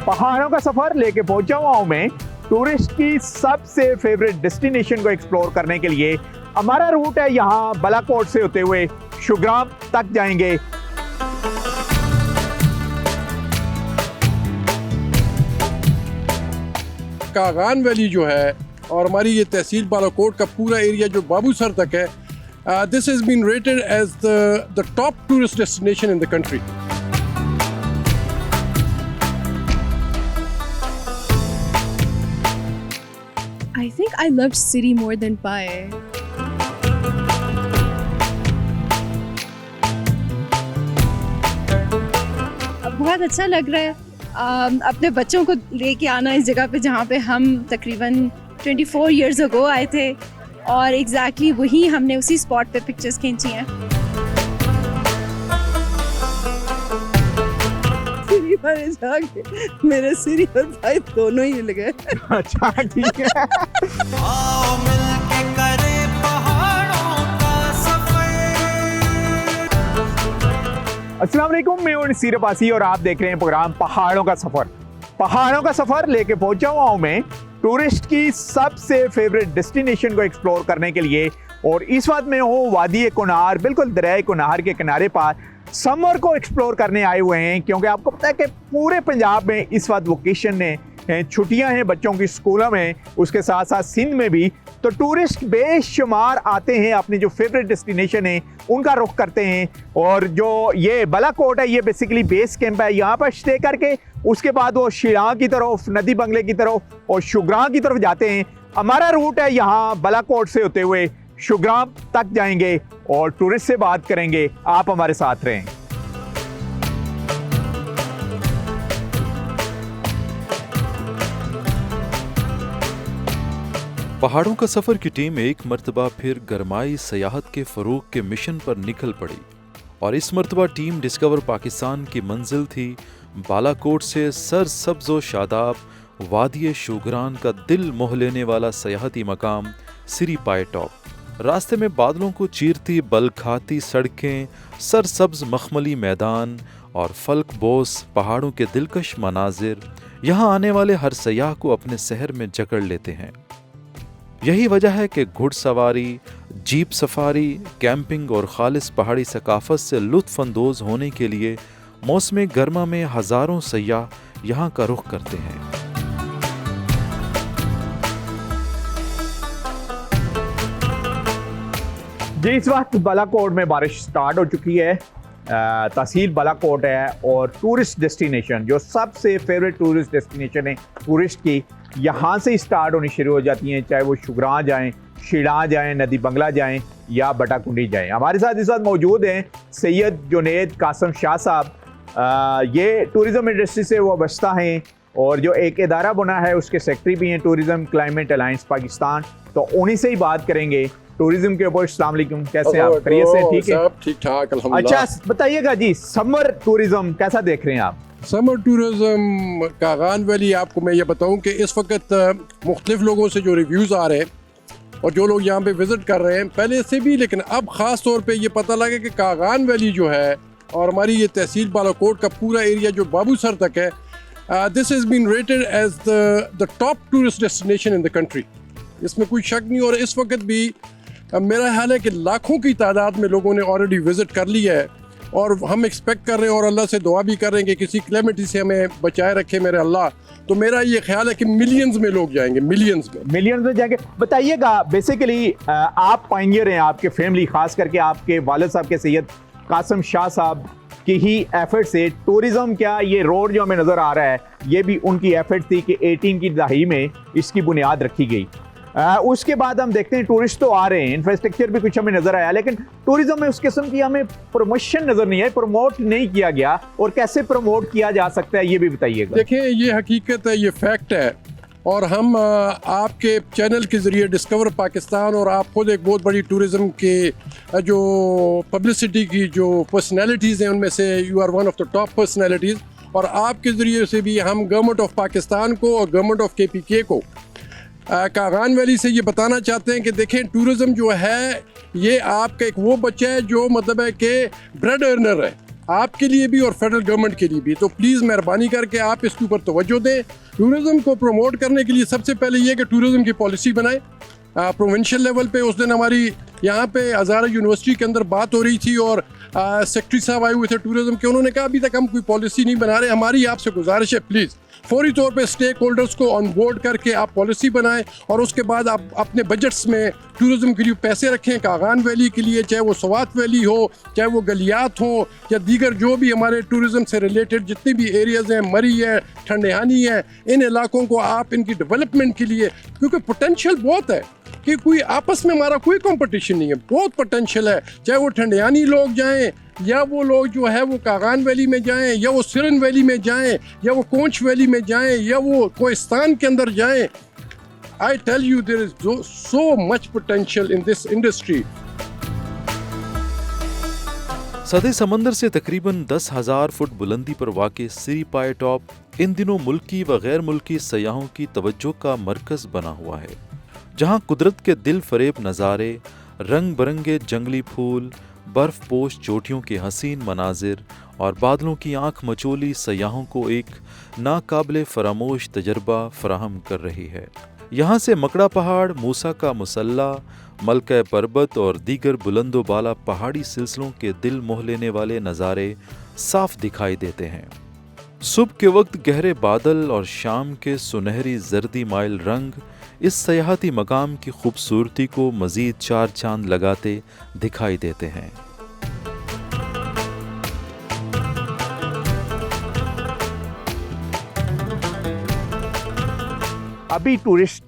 पहाड़ों का सफर लेके पहुंचा हुआ हूं मैं टूरिस्ट की सबसे फेवरेट डेस्टिनेशन को एक्सप्लोर करने के लिए। हमारा रूट है यहाँ बालाकोट से होते हुए शुग्राम तक जाएंगे। कागान वैली जो है और हमारी ये तहसील बालाकोट का पूरा एरिया जो बाबूसर तक है, this has been rated as the top tourist destination in the country. I think I loved City more than Pai. बहुत अच्छा लग रहा है अपने बच्चों को लेके आना इस जगह पे जहाँ पे हम तकरीबन 24 years ago आए थे और एग्जैक्टली वही हमने उसी स्पॉट पे पिक्चर्स खींची हैं। सिरी पर जाके मेरे सिरी और भाई दोनों ही लगे। अच्छा ठीक है। आओ मिलके करें पहाड़ों का सफर। अस्सलाम वालेकुम, मैं हूं नसीर अब्बासी और आप देख रहे हैं प्रोग्राम पहाड़ों का सफर। पहाड़ों का सफर लेके पहुंचा हुआ हूं मैं टूरिस्ट की सबसे फेवरेट डेस्टिनेशन को एक्सप्लोर करने के लिए। और इस वक्त मैं हूँ वादी कुनार, बिल्कुल दरिया कुनार के किनारे पर समर को एक्सप्लोर करने आए हुए हैं, क्योंकि आपको पता है कि पूरे पंजाब में इस वक्त वोकेशन है, छुट्टियां हैं बच्चों की स्कूलों में, उसके साथ साथ सिंध में भी। तो टूरिस्ट बेशुमार आते हैं, अपनी जो फेवरेट डेस्टिनेशन है उनका रुख करते हैं। और जो ये बालाकोट है ये बेसिकली बेस कैंप है, यहाँ पर स्टे करके उसके बाद वो शिलांग की तरफ, नदी बंगले की तरफ और शुग्राम की तरफ जाते हैं। हमारा रूट है यहाँ बालाकोट से होते हुए शुग्राम तक जाएंगे और टूरिस्ट से बात करेंगे। आप हमारे साथ रहें। पहाड़ों का सफर की टीम एक मर्तबा फिर गरमाई सयाहत के फरोग के मिशन पर निकल पड़ी और इस मर्तबा टीम डिस्कवर पाकिस्तान की मंजिल थी बालाकोट से सरसब्ज़ व शादाब वादी शुगरान का दिल मोह लेने वाला सयाहती मकाम सिरी पाए टॉप। रास्ते में बादलों को चीरती बल खाती सड़कें, सरसब्ज मखमली मैदान और फल्क बोस पहाड़ों के दिलकश मनाजिर यहाँ आने वाले हर सयाह को अपने शहर में जकड़ लेते हैं। यही वजह है कि घुड़सवारी, जीप सफारी, कैंपिंग और खालिस पहाड़ी सकाफत से लुत्फ अंदोज होने के लिए मौसम गर्मा में हज़ारों सयाह यहाँ का रुख करते हैं। जी इस वक्त बालाकोट में बारिश स्टार्ट हो चुकी है। तहसील बालाकोट है और टूरिस्ट डेस्टिनेशन जो सबसे फेवरेट टूरिस्ट डेस्टिनेशन है टूरिस्ट की, यहाँ से स्टार्ट होनी शुरू हो जाती हैं, चाहे वो शुगरां जाएं, शिलांग जाएं, नदी बंगला जाएं या बटाकुंडी जाएं। हमारे साथ इस वक्त मौजूद हैं सैयद जुनेद कासम शाह साहब। ये टूरिज़म इंडस्ट्री से वो वाबस्ता हैं और जो एक इदारा बना है उसके सेक्रेटरी भी हैं, टूरिज़म क्लाइमेट अलायंस पाकिस्तान। तो उन्हीं से ही बात करेंगे टूरिज्म के ऊपर। अस्सलाम वालेकुम, कैसे हैं आप? खैरियत से? ठीक है, ठीक ठाक अल्हम्दुलिल्लाह। अच्छा बताइएगा जी, समर टूरिज्म कैसा देख रहे हैं आप? समर टूरिज्म कागान वैली, आपको मैं ये बताऊं कि इस वक्त मुख्तलिफ लोगों से जो रिव्यूज़ आ रहे हैं और जो लोग यहाँ पे विज़िट कर रहे हैं पहले से भी, लेकिन अब ख़ास तौर पे ये पता लगा कि कागान वैली जो है और हमारी ये तहसील बालाकोट का पूरा एरिया जो बाबूसर तक है, this has been rated as the top tourist destination in the country. इसमें कोई शक नहीं। और इस वक्त भी मेरा ख्याल है कि लाखों की तादाद में लोगों ने ऑलरेडी विज़िट कर लिया है और हम एक्सपेक्ट कर रहे हैं और अल्लाह से दुआ भी कर रहे हैं कि किसी क्लेमिटी से हमें बचाए रखे मेरे अल्लाह। तो मेरा ये ख्याल है कि मिलियंस में लोग जाएंगे, मिलियंस में जाएंगे। बताइएगा, बेसिकली आप पाएंगर हैं, आपके फैमिली खास करके आपके वालिद साहब के सैयद कासम शाह साहब की ही एफर्ट से टूरिज़म, क्या ये रोड जो हमें नज़र आ रहा है ये भी उनकी एफर्ट थी कि 18 की दहाई में इसकी बुनियाद रखी गई। उसके बाद हम देखते हैं टूरिस्ट तो आ रहे हैं, इंफ्रास्ट्रक्चर भी कुछ हमें नजर आया, लेकिन टूरिज्म में उस किस्म की हमें प्रमोशन नजर नहीं है, प्रमोट नहीं किया गया। और कैसे प्रमोट किया जा सकता है ये भी बताइएगा। देखिए ये हकीकत है, ये फैक्ट है और हम आपके चैनल के ज़रिए डिस्कवर पाकिस्तान और आप खुद एक बहुत बड़ी टूरिज़म के जो पब्लिसिटी की जो पर्सनैलिटीज़ हैं उनमें से you are one of the top personalities. और आपके ज़रिए से भी हम गवर्नमेंट ऑफ पाकिस्तान को और गवर्नमेंट ऑफ KPK को कागान वैली से ये बताना चाहते हैं कि देखें टूरिज़म जो है ये आपका एक वो बच्चा है जो मतलब है कि ब्रेड अर्नर है। आपके लिए भी और फेडरल गवर्नमेंट के लिए भी। तो प्लीज़ मेहरबानी करके आप इसके ऊपर तवज्जो दें। टूरिज़्म को प्रमोट करने के लिए सबसे पहले ये कि टूरिज़्म की पॉलिसी बनाएं प्रोविंशियल लेवल पे। उस दिन हमारी यहाँ पे हज़ारा यूनिवर्सिटी के अंदर बात हो रही थी और सेक्रेटरी साहब आए हुए थे टूरिज़्म के, उन्होंने कहा अभी तक हम कोई पॉलिसी नहीं बना रहे। हमारी आपसे गुजारिश है प्लीज़ फौरी तौर पे स्टेक होल्डर्स को ऑन बोर्ड करके आप पॉलिसी बनाएं और उसके बाद आप अपने बजट्स में टूरिज़्म के लिए पैसे रखें। कागान वैली के लिए, चाहे वो सवात वैली हो, चाहे वो गलियात हो या दीगर जो भी हमारे टूरिज़्म से रिलेटेड जितने भी एरियाज़ हैं, मरी है, ठंडेहानी है, इन इलाकों को आप इनकी डेवलपमेंट के लिए, क्योंकि पोटेंशियल बहुत है कि कोई आपस में हमारा कोई कंपटीशन नहीं है, बहुत पोटेंशियल है। चाहे वो ठंडियानी लोग जाएं या वो लोग जो है वो कागान वैली में जाएं या वो सिरन वैली में जाएं या वो कोंच वैली में जाएं या वो कोहिस्तान के अंदर जाएं। I tell you there is so much potential in this industry. सतह समंदर से तकरीबन 10,000 फुट बुलंदी पर वाक़ सिरीपाई टॉप इन दिनों मुल्की व गैर मुल्की सयाहों की तवज्जो का मरकज़ बना हुआ है, जहां कुदरत के दिल फरेब नज़ारे, रंग बरंगे जंगली फूल, बर्फ पोश चोटियों के हसीन मनाजिर और बादलों की आंख मचोली सयाहों को एक नाकाबिले फरामोश तजर्बा फराहम कर रही है। यहाँ से मकड़ा पहाड़, मूसा का मुसल्ला, मलका पर्बत और दीगर बुलंदो बाला पहाड़ी सिलसिलों के दिल मोह लेने वाले नज़ारे साफ दिखाई देते हैं। सुबह के वक्त गहरे बादल और शाम के सुनहरी जर्दी माइल रंग इस सयाहती मकाम की खूबसूरती को मज़ीद चार चांद लगाते दिखाई देते हैं। अभी टूरिस्ट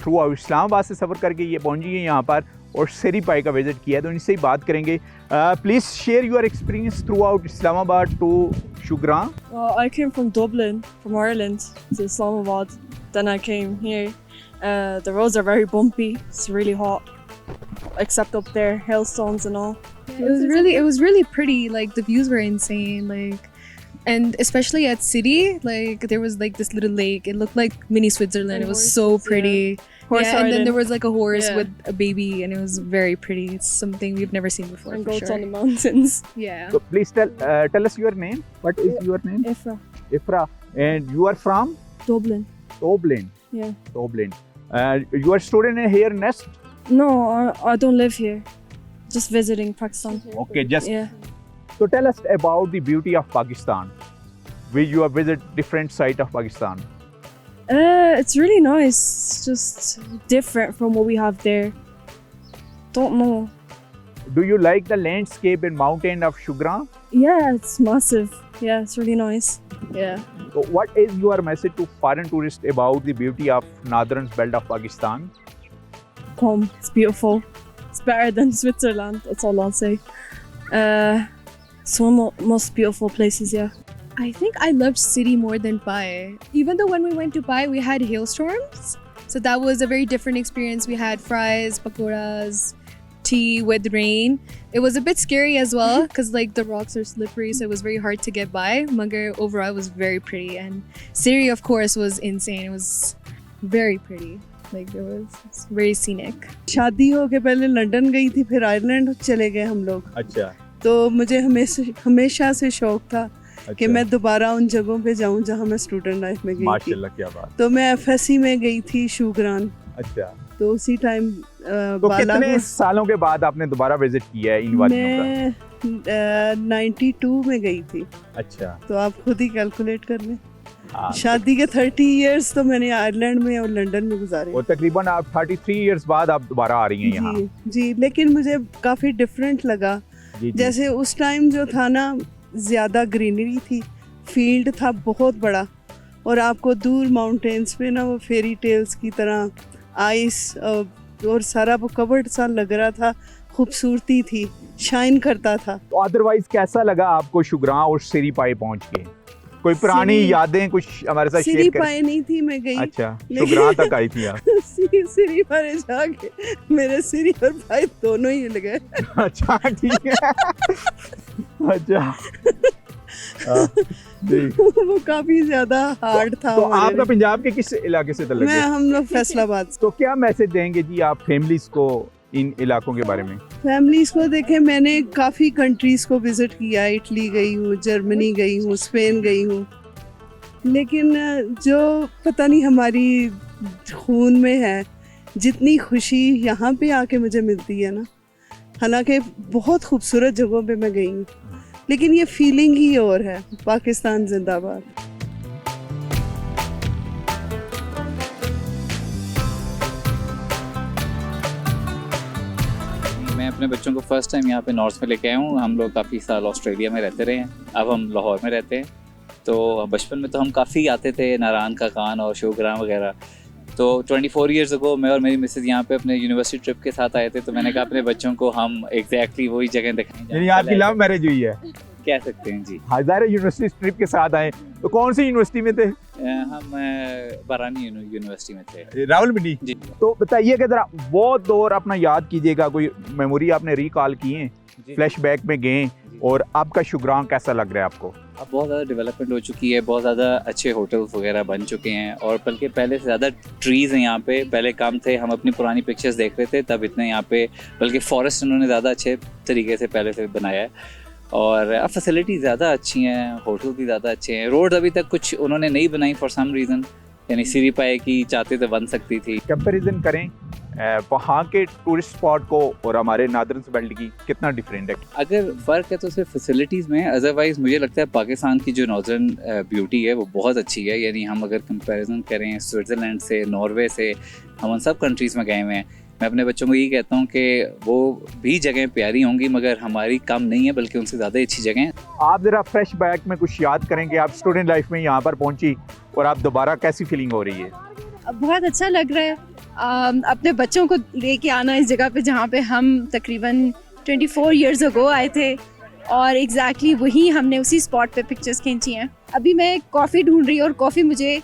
थ्रू आउट इस्लामाबाद से सफ़र करके ये पहुंची है यहाँ पर और सिरीपाई का विज़िट किया है, तो इनसे ही बात करेंगे। Please share your experience throughout Islamabad to Shogran. I came from Dublin, from Ireland, to Islamabad. Then I came here. The roads are very bumpy. It's really hot, except up there, hailstones and all. It was really pretty. Like the views were insane. Like, and especially at City, like there was like this little lake. It looked like mini Switzerland. And It was horses, so yeah. pretty. Horse and then riding. there was like a horse Yeah. with a baby, and it was very pretty. It's something we've never seen before. And for goats sure. on the mountains. Yeah. So please tell us your name. What is your name? Ifra, Ifra. And you are from Dublin. Dublin. Yeah. Dublin. You are student here in Nest? No, I don't live here. Just visiting Pakistan. Okay, just Yeah. so tell us about the beauty of Pakistan. Where you have visited different side of Pakistan. It's really nice. It's just different from what we have there. Don't know. Do you like the landscape and mountain of Shugran? Yeah, it's massive. Yeah, it's really nice. Yeah. So what is your message to foreign tourists about the beauty of northern belt of Pakistan? Come, it's beautiful. It's better than Switzerland. That's all I'll say. It's one of the most beautiful places. Yeah. I think I loved City more than Pai. Even though when we went to Pai, we had hailstorms. So that was a very different experience. We had fries, pakoras, tea with rain. It was a bit scary as well because like the rocks are slippery, so it was very hard to get by. Magar overall was very pretty, and Siri of course was insane. It was very pretty. Like it was very scenic. शादी हो के पहले London गई थी, फिर Ireland चले गए हम लोग। अच्छा। तो मुझे हमेशा से शौक था कि मैं दोबारा उन जगहों पे जाऊं जहां मैं स्टूडेंट लाइफ में गई थी। माशाल्लाह, क्या बात। तो मैं एफएससी में गई थी शुगरान। अच्छा। तो उसी टाइम तो कितने सालों के बाद आपने दोबारा विजिट किया है इन वादियों का? मैं 92 में गई थी। अच्छा। तो आप खुद ही कैलकुलेट कर लें। हाँ। शादी के 30 इयर्स तो मैंने आयरलैंड में और लंदन में गुजारे। और तकरीबन आप 33 इयर्स बाद आप दोबारा आ रही हैं यहाँ। जी जी, लेकिन मुझे काफ़ी डिफरेंट लगा। जी, जी। जैसे उस टाइम जो था ना, ज़्यादा ग्रीनरी थी, फील्ड था बहुत बड़ा, और आपको दूर माउंटेन्स पे ना वो फेरी टेल्स की तरह आइस और सारा वो कवर्ड सा लग रहा था, खूबसूरती थी, शाइन करता था। तो अदरवाइज कैसा लगा आपको शुगरान और सिरीपाई पहुँच के? कोई पुरानी यादें कुछ हमारे साथ शेयर करें? सिरीपाई नहीं थी मैं गई। अच्छा, शुगरान तक आई थी आप। सिरीपाई जाके मेरे सिरी और भाई दोनों ही हिल गए। अच्छा, ठीक है। अच्छा। जी। वो काफी ज्यादा हार्ड था। तो आपका पंजाब के किस इलाके से तल्लुक मैं है? हम लोग फैसलाबाद से। तो क्या मैसेज देंगे जी आप फैमिलीज को इन इलाकों के बारे में? फैमिलीज़ को देखें, मैंने काफ़ी कंट्रीज़ को विज़िट किया, इटली गई हूँ, जर्मनी गई हूँ, स्पेन गई हूँ, लेकिन जो पता नहीं हमारी खून में है, जितनी खुशी यहाँ पे आके मुझे मिलती है ना, हालांकि बहुत खूबसूरत जगहों पे मैं गई हूँ, लेकिन ये फीलिंग ही और है। पाकिस्तान जिंदाबाद। मैं अपने बच्चों को फर्स्ट टाइम यहाँ पे नॉर्थ में लेके आया हूँ। हम लोग काफ़ी साल ऑस्ट्रेलिया में रहते रहे हैं, अब हम लाहौर में रहते हैं। तो बचपन में तो हम काफ़ी आते थे, नारायण का कान और शोग्राम वगैरह। तो 24 ईयर्स अगो मैं और मेरी मिसेज यहाँ पे अपने यूनिवर्सिटी ट्रिप के साथ आए थे, तो मैंने कहा अपने बच्चों को हम एग्जैक्टली वही जगह दिखाएं। यानी आपकी लव मैरिज हुई है? कह सकते हैं जी। हज़ारे यूनिवर्सिटी ट्रिप के साथ आए, तो कौन सी यूनिवर्सिटी में थे? हम बारानी यूनिवर्सिटी में थे। रावलपिंडी जी। तो बताइए कि जरा वो दौर अपना याद कीजिएगा, कोई मेमोरी आपने रिकॉल की है, फ्लैशबैक में गए, और आपका शुक्रान कैसा लग रहा है आपको? अब बहुत ज़्यादा डेवलपमेंट हो चुकी है, बहुत ज़्यादा अच्छे होटल्स वगैरह बन चुके हैं, और बल्कि पहले से ज़्यादा ट्रीज़ हैं यहाँ पे। पहले कम थे, हम अपनी पुरानी पिक्चर्स देख रहे थे तब इतने यहाँ पे, बल्कि फॉरेस्ट उन्होंने ज़्यादा अच्छे तरीके से पहले से बनाया है, और अब फैसिलिटी ज़्यादा अच्छी हैं, होटल भी ज़्यादा अच्छे हैं। रोड अभी तक कुछ उन्होंने नहीं बनाई फॉर सम रीज़न, यानी सीरी पाए की चाहते तो बन सकती थी। कंपैरिजन करें वहाँ के टूरिस्ट स्पॉट को और हमारे नादरन बेल्ट की, कितना डिफरेंट है? अगर फ़र्क है तो सिर्फ फैसिलिटीज़ में, अदरवाइज़ मुझे लगता है पाकिस्तान की जो नॉर्दर्न ब्यूटी है वो बहुत अच्छी है। यानी हम अगर कंपैरिजन करें स्विट्ज़रलैंड से, नॉर्वे से, हम उन सब कंट्रीज़ में गए हुए हैं। मैं अपने बच्चों को यही कहता हूँ कि वो भी जगह प्यारी होंगी मगर हमारी कम नहीं है, बल्कि उनसे ज़्यादा अच्छी जगह हैं। आप ज़रा फ्रेश बैक में कुछ याद करें कि आप स्टूडेंट लाइफ में यहाँ पर पहुँची और आप दोबारा कैसी फीलिंग हो रही है? बहुत अच्छा लग रहा है अपने बच्चों को लेके आना इस जगह पे जहाँ पे हम तकरीबन 24 इयर्स अगो आए थे, और एग्जैक्टली वही हमने उसी स्पॉट पे पिक्चर्स खींची हैं। अभी मैं कॉफ़ी ढूंढ रही हूँ और कॉफ़ी मुझे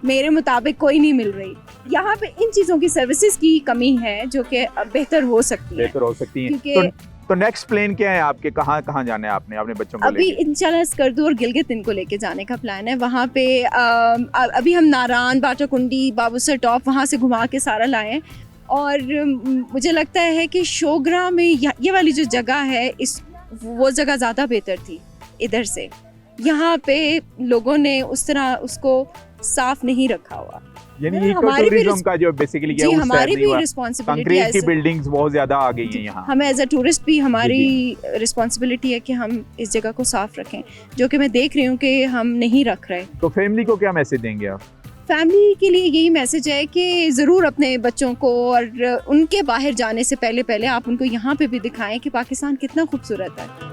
मेरे मुताबिक कोई नहीं मिल रही। यहाँ पे इन चीज़ों की सर्विसेज की कमी है जो कि बेहतर हो सकती है, क्योंकि तो नेक्स्ट प्लान क्या है आपके? कहाँ कहाँ जाना है आपने अपने बच्चों को अभी लेके? इंशाल्लाह स्कर्दू और गिलगित इनको लेके जाने का प्लान है। वहाँ पे अभी हम नारायण, बाटाकुंडी, बाबूसर टॉप वहाँ से घुमा के सारा लाए हैं, और मुझे लगता है कि शोग्रा में ये वाली जो जगह है, वो जगह ज़्यादा बेहतर थी इधर से। यहाँ पे लोगों ने उस तरह उसको साफ नहीं रखा हुआ। यानी इको टूरिज्म का जो बेसिकली जी, हमारी भी रिस्पॉन्सिबिलिटी कंक्रीट की बिल्डिंग्स बहुत ज्यादा आ गई हैं यहाँ। हमें एज अ टूरिस्ट भी हमारी रिस्पॉन्सिबिलिटी है कि हम इस जगह को साफ रखें, जो कि मैं देख रही हूँ कि हम नहीं रख रहे। तो फैमिली को क्या मैसेज देंगे आप? फैमिली के लिए यही मैसेज है कि ज़रूर अपने बच्चों को और उनके बाहर जाने से पहले आप उनको यहाँ पे भी दिखाएं कि पाकिस्तान कितना खूबसूरत है।